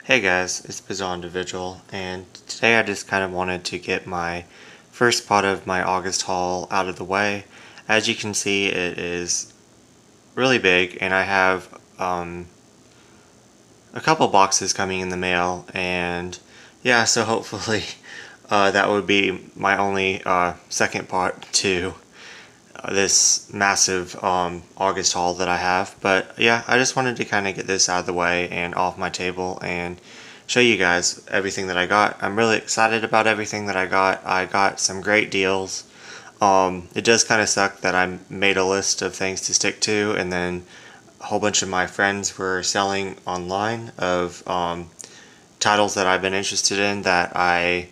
Hey guys, it's Bizarre Individual, and today I just kind of wanted to get my first part of my August haul out of the way. As you can see, it is really big, and I have a couple boxes coming in the mail, and yeah, so hopefully that would be my only second part to this massive August haul that I have. But yeah, I just wanted to kind of get this out of the way and off my table and show you guys everything that I got. I'm really excited about everything that I got. I got some great deals. It does kind of suck that I made a list of things to stick to, and then a whole bunch of my friends were selling online of titles that I've been interested in that I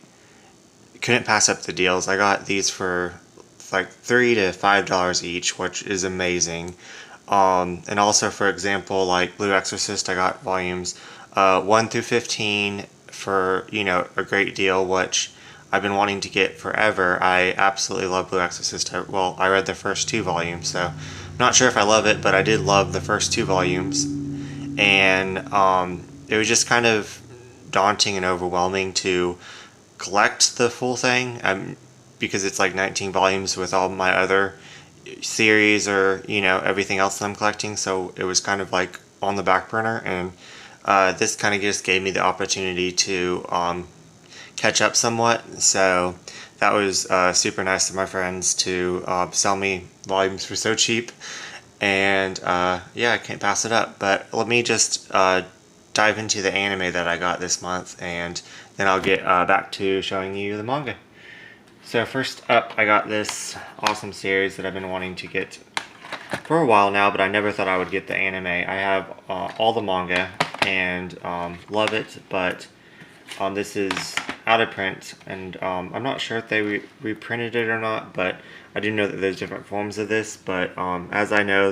couldn't pass up the deals. I got these for like $3 to $5 each, which is amazing. And also, for example, like Blue Exorcist, I got volumes 1 through 15 for, a great deal, which I've been wanting to get forever. I absolutely love Blue Exorcist. I read the first two volumes, so I'm not sure if I love it, but I did love the first two volumes. And it was just kind of daunting and overwhelming to collect the full thing, because it's like 19 volumes with all my other series or everything else that I'm collecting, so it was kind of like on the back burner, and this kind of just gave me the opportunity to catch up somewhat. So that was super nice of my friends to sell me volumes for so cheap, and yeah, I can't pass it up. But let me just dive into the anime that I got this month, and then I'll get back to showing you the manga. So first up, I got this awesome series that I've been wanting to get for a while now, but I never thought I would get the anime. I have all the manga and love it, but this is out of print, and I'm not sure if they reprinted it or not, but I do know that there's different forms of this. But as I know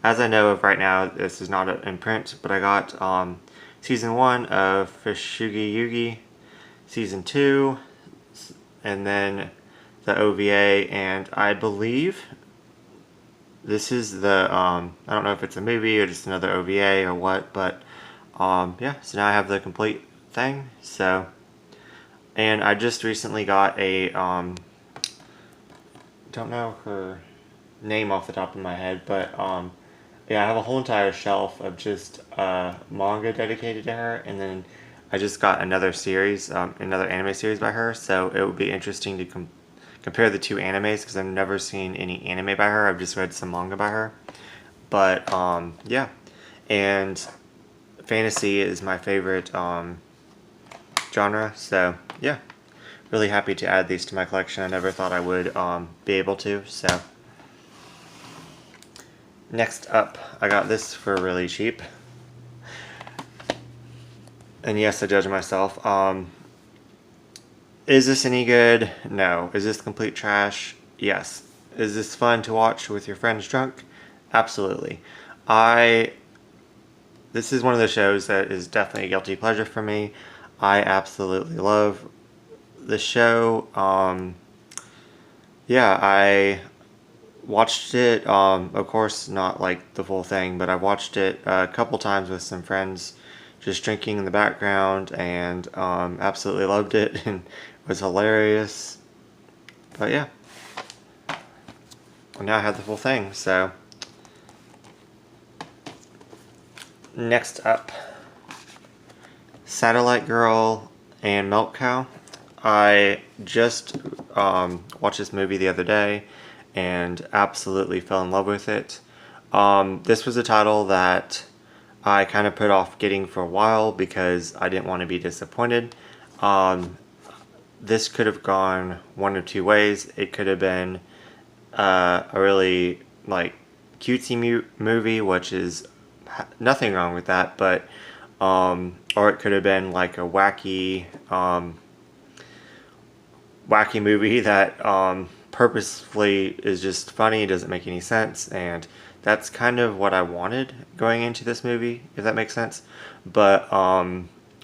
of right now, this is not in print. But I got season 1 of Fishugi Yugi, season 2, and then the OVA, and I believe this is the, I don't know if it's a movie or just another OVA or what, but yeah, so now I have the complete thing. So, and I just recently got a, don't know her name off the top of my head, but yeah, I have a whole entire shelf of just manga dedicated to her, and then I just got another series, another anime series by her, so it would be interesting to compare the two animes, because I've never seen any anime by her. I've just read some manga by her. But yeah, and fantasy is my favorite genre, so yeah, really happy to add these to my collection. I never thought I would be able to. So next up, I got this for really cheap. And yes, I judge myself. Is this any good? No. Is this complete trash? Yes. Is this fun to watch with your friends drunk? Absolutely. This is one of the shows that is definitely a guilty pleasure for me. I absolutely love the show. Yeah, I watched it, of course not like the full thing, but I watched it a couple times with some friends, just drinking in the background, and absolutely loved it, and it was hilarious. But yeah, now I have the full thing. So next up, Satellite Girl and Milk Cow. I just watched this movie the other day and absolutely fell in love with it. This was a title that I kind of put off getting for a while because I didn't want to be disappointed. This could have gone one of two ways. It could have been a really like cutesy movie, which is nothing wrong with that, but or it could have been like a wacky movie that purposefully is just funny, doesn't make any sense, and that's kind of what I wanted going into this movie, if that makes sense. But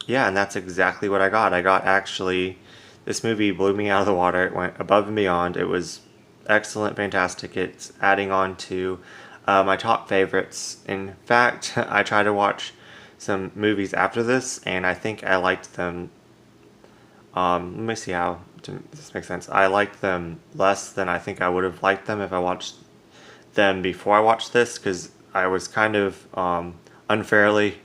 yeah, and that's exactly what I got. Actually, this movie blew me out of the water. It went above and beyond. It was excellent, fantastic. It's adding on to my top favorites. In fact, I try to watch some movies after this, and I think I liked them. Let me see how this makes sense. I liked them less than I think I would have liked them if I watched them before I watched this, because I was kind of unfairly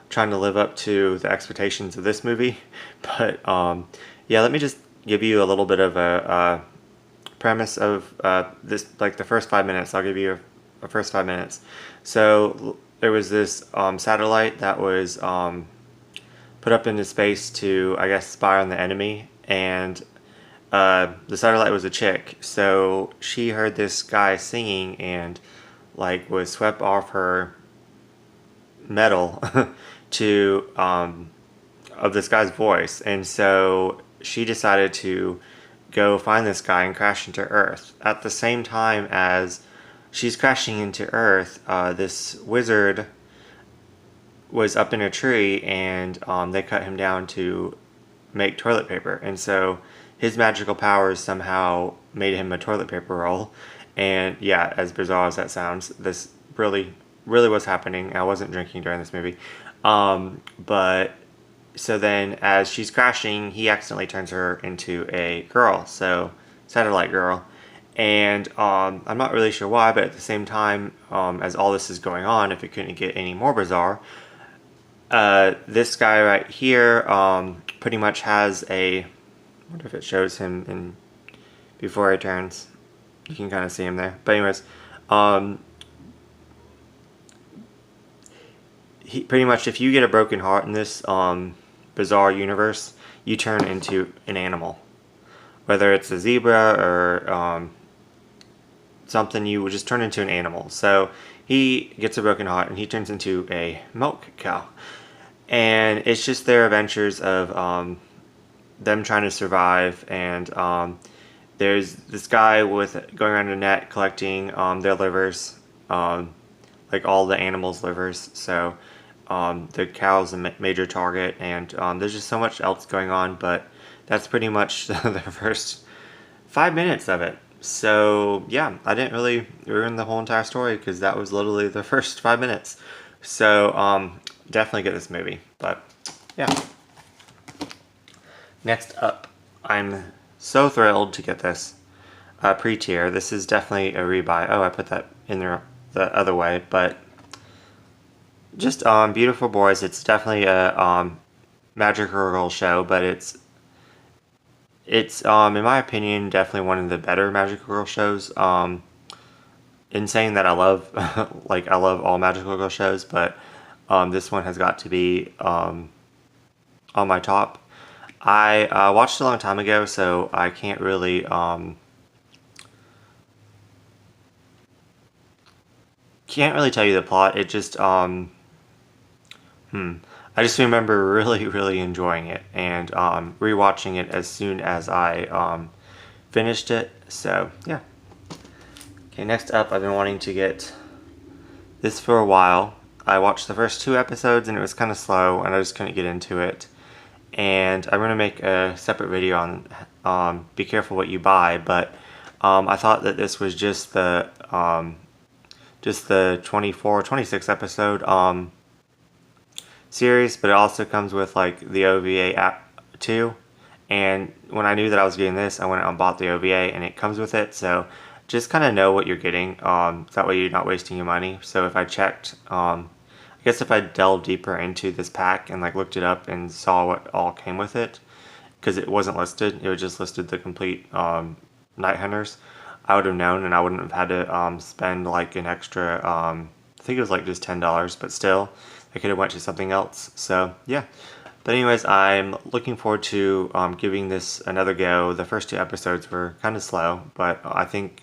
trying to live up to the expectations of this movie. But yeah, let me just give you a little bit of a premise of this, like the first 5 minutes. I'll give you a first 5 minutes. So there was this satellite that was put up into space to, I guess, spy on the enemy, and the satellite was a chick, so she heard this guy singing and like was swept off her metal to of this guy's voice, and so she decided to go find this guy and crash into Earth. At the same time as she's crashing into Earth, this wizard was up in a tree, and they cut him down to make toilet paper, and so his magical powers somehow made him a toilet paper roll. And yeah, as bizarre as that sounds, this really was happening. I wasn't drinking during this movie. But so then as she's crashing, he accidentally turns her into a girl, so satellite girl. And I'm not really sure why, but at the same time, as all this is going on, if it couldn't get any more bizarre, this guy right here pretty much has a, I wonder if it shows him in before he turns. You can kind of see him there. But anyways, he pretty much, if you get a broken heart in this bizarre universe, you turn into an animal. Whether it's a zebra or something, you would just turn into an animal. So he gets a broken heart and he turns into a milk cow. And it's just their adventures of them trying to survive. And there's this guy with going around the net collecting their livers, like all the animals' livers. So the cow's a major target, and there's just so much else going on. But that's pretty much the first 5 minutes of it. So yeah, I didn't really ruin the whole entire story because that was literally the first 5 minutes. So definitely get this movie. But yeah. Next up, I'm so thrilled to get this pre-tier. This is definitely a rebuy. Oh, I put that in there the other way, but just Beautiful Boys. It's definitely a magical girl show, but it's in my opinion definitely one of the better magical girl shows. In saying that, I love I love all magical girl shows, but this one has got to be on my top. I watched it a long time ago, so I can't really tell you the plot. It just I just remember really enjoying it and rewatching it as soon as I finished it. So yeah. Okay, next up, I've been wanting to get this for a while. I watched the first 2 episodes and it was kind of slow and I just couldn't get into it. And I'm going to make a separate video on be careful what you buy, but I thought that this was just the 24 or 26 episode series, but it also comes with like the OVA app too. And when I knew that I was getting this, I went out and bought the OVA and it comes with it, so just kind of know what you're getting, that way you're not wasting your money. So if I checked, I guess if I delved deeper into this pack and like looked it up and saw what all came with it, because it wasn't listed, it was just listed the complete Night Hunters, I would have known and I wouldn't have had to spend like an extra, I think it was like just $10, but still, I could have went to something else. So yeah. But anyways, I'm looking forward to giving this another go. The first 2 episodes were kind of slow, but I think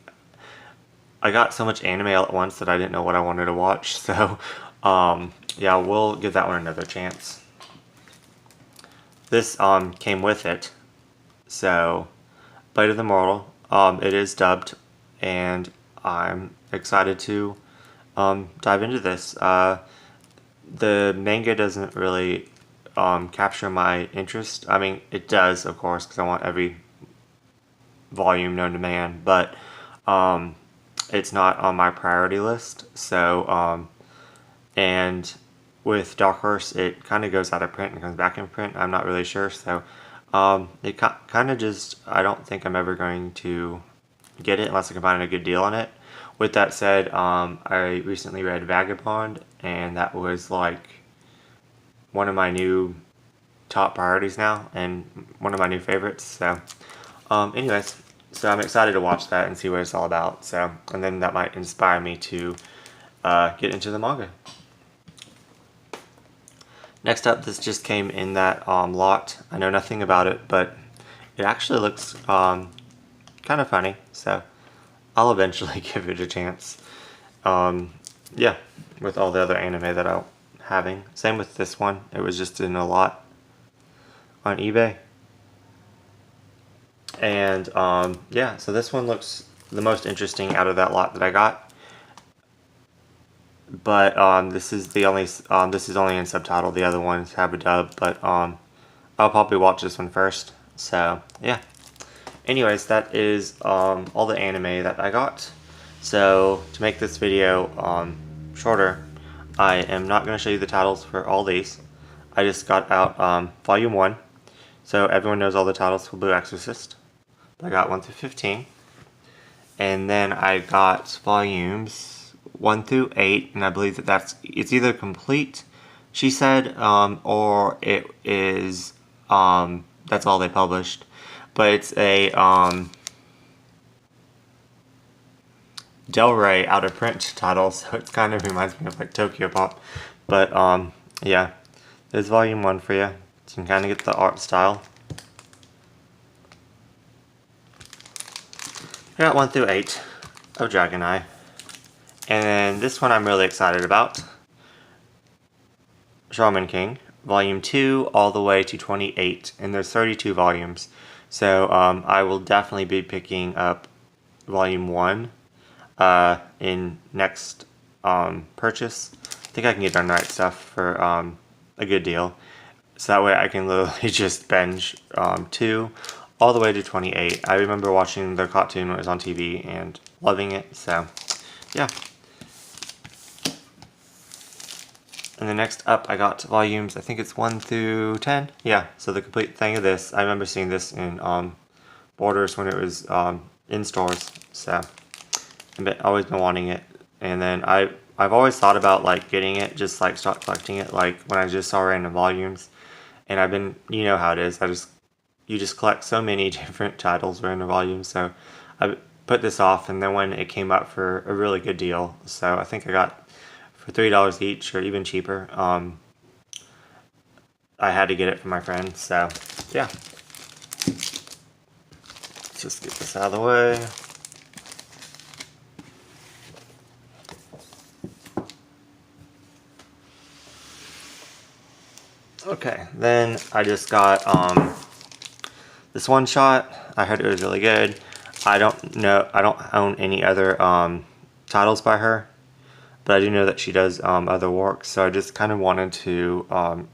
I got so much anime all at once that I didn't know what I wanted to watch. So yeah, we'll give that one another chance. This came with it. So Bite of the Mortal. It is dubbed, and I'm excited to dive into this. The manga doesn't really capture my interest. I mean, it does, of course, because I want every volume known to man, but it's not on my priority list. So, and with Dark Horse, it kind of goes out of print and comes back in print. I'm not really sure, so it kind of just, I don't think I'm ever going to get it unless I can find a good deal on it. With that said, I recently read Vagabond, and that was like one of my new top priorities now, and one of my new favorites. So, anyways, so I'm excited to watch that and see what it's all about. So, and then that might inspire me to get into the manga. Next up, this just came in that lot. I know nothing about it, but it actually looks kind of funny. So, I'll eventually give it a chance. Yeah, with all the other anime that I'm having. Same with this one. It was just in a lot on eBay. And yeah, so this one looks the most interesting out of that lot that I got. But this is the only this is only in subtitle. The other ones have a dub, but I'll probably watch this one first. So yeah. Anyways, that is all the anime that I got. So to make this video shorter, I am not going to show you the titles for all these. I just got out volume 1, so everyone knows all the titles for Blue Exorcist. I got 1 through 15, and then I got volumes 1 through 8, and I believe that it's either complete, she said, or it is that's all they published. But it's a Del Rey out of print title, so it kind of reminds me of like Tokyo Pop. But yeah, there's volume 1 for you. So you can kind of get the art style. I got 1 through 8 of Dragon Eye. And then this one I'm really excited about. Shaman King, volume 2 all the way to 28, and there's 32 volumes. So I will definitely be picking up volume 1 in next purchase. I think I can get on Right Stuff for a good deal. So that way I can literally just binge 2 all the way to 28. I remember watching the cartoon when it was on TV and loving it, so yeah. And then next up I got volumes, I think it's 1 through 10. Yeah, so the complete thing of this. I remember seeing this in Borders when it was in stores, so I've always been wanting it. And then I've always thought about like getting it, just like start collecting it, like when I just saw random volumes. And I've been, you know how it is, you just collect so many different titles random volumes, so I put this off, and then when it came up for a really good deal, so I think I got for $3 each or even cheaper, I had to get it for my friend, so yeah. Let's just get this out of the way. Okay, then I just got this one shot. I heard it was really good. I don't own any other titles by her, but I do know that she does other work, so I just kind of wanted to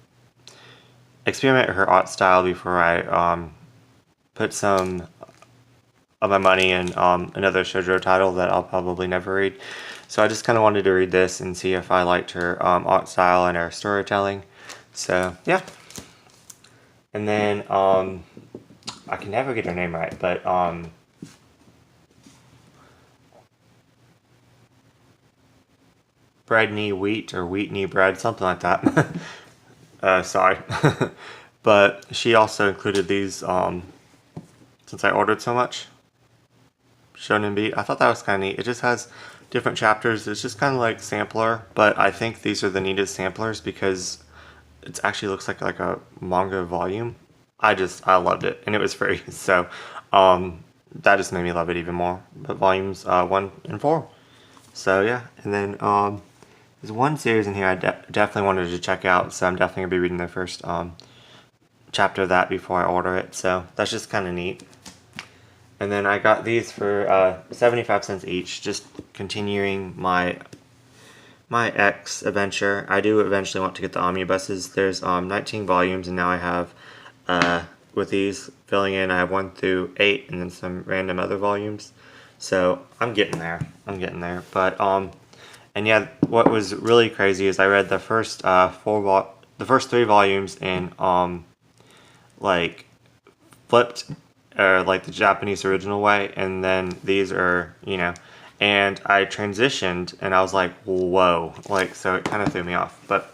experiment her art style before I put some of my money in another shoujo title that I'll probably never read. So I just kind of wanted to read this and see if I liked her art style and her storytelling. So yeah. And then I can never get her name right, but bread knee wheat or wheat knee bread, something like that. Sorry. But she also included these since I ordered so much. Shonen Beat. I thought that was kind of neat. It just has different chapters. It's just kind of like sampler, but I think these are the neatest samplers because it actually looks like a manga volume. I loved it, and it was free, so that just made me love it even more. But volumes 1 and 4. So yeah, and then there's one series in here I definitely wanted to check out, so I'm definitely gonna be reading the first chapter of that before I order it. So that's just kind of neat. And then I got these for 75 cents each, just continuing my X adventure. I do eventually want to get the omnibuses. There's 19 volumes, and now I have, with these filling in, I have 1 through 8, and then some random other volumes. So I'm getting there. But and And yeah, what was really crazy is I read the first the first 3 volumes in like flipped or like the Japanese original way, and then these are, and I transitioned and I was like, whoa, like, so it kind of threw me off. But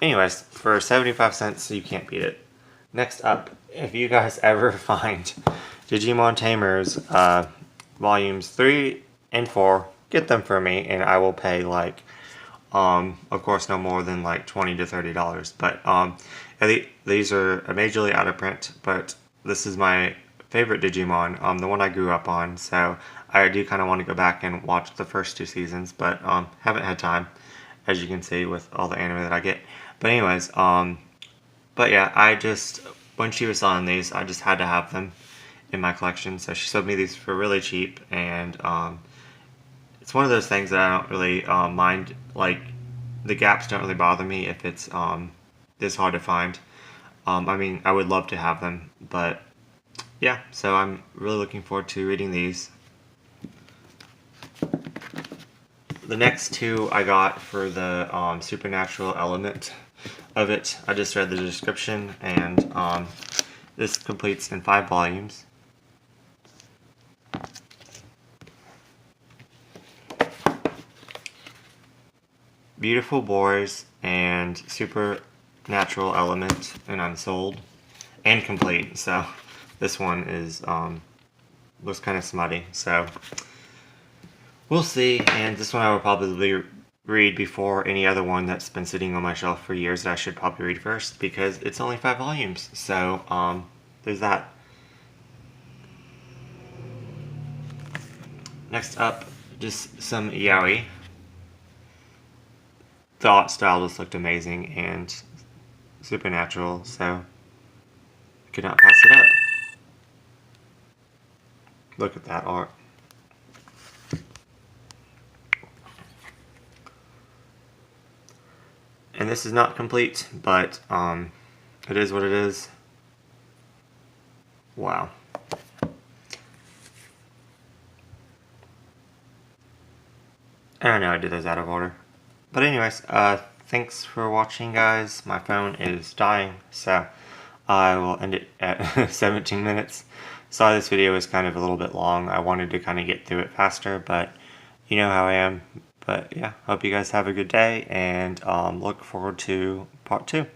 anyways, for 75 cents, you can't beat it. Next up, if you guys ever find Digimon Tamer's volumes 3 and 4, get them for me and I will pay like, of course, no more than like $20 to $30. But these are majorly out of print, but this is my favorite Digimon, the one I grew up on. So I do kind of want to go back and watch the first 2 seasons, but haven't had time, as you can see with all the anime that I get. But anyways, but yeah, when she was selling these, I just had to have them in my collection. So she sold me these for really cheap, and it's one of those things that I don't really mind. Like, the gaps don't really bother me if it's this hard to find. I mean, I would love to have them, but yeah, so I'm really looking forward to reading these. The next 2 I got for the supernatural element of it. I just read the description, and this completes in 5 volumes. Beautiful boys and supernatural element and unsold and complete. So this one is looks kind of smutty. So we'll see. And this one I will probably read before any other one that's been sitting on my shelf for years that I should probably read first, because it's only 5 volumes. So there's that. Next up, just some yaoi. The art style just looked amazing and supernatural, so could not pass it up. Look at that art. And this is not complete, but it is what it is. Wow. I know I did those out of order. But anyways, thanks for watching, guys. My phone is dying, so I will end it at 17 minutes. Sorry this video was kind of a little bit long. I wanted to kind of get through it faster, but you know how I am. But yeah, hope you guys have a good day, and look forward to part 2.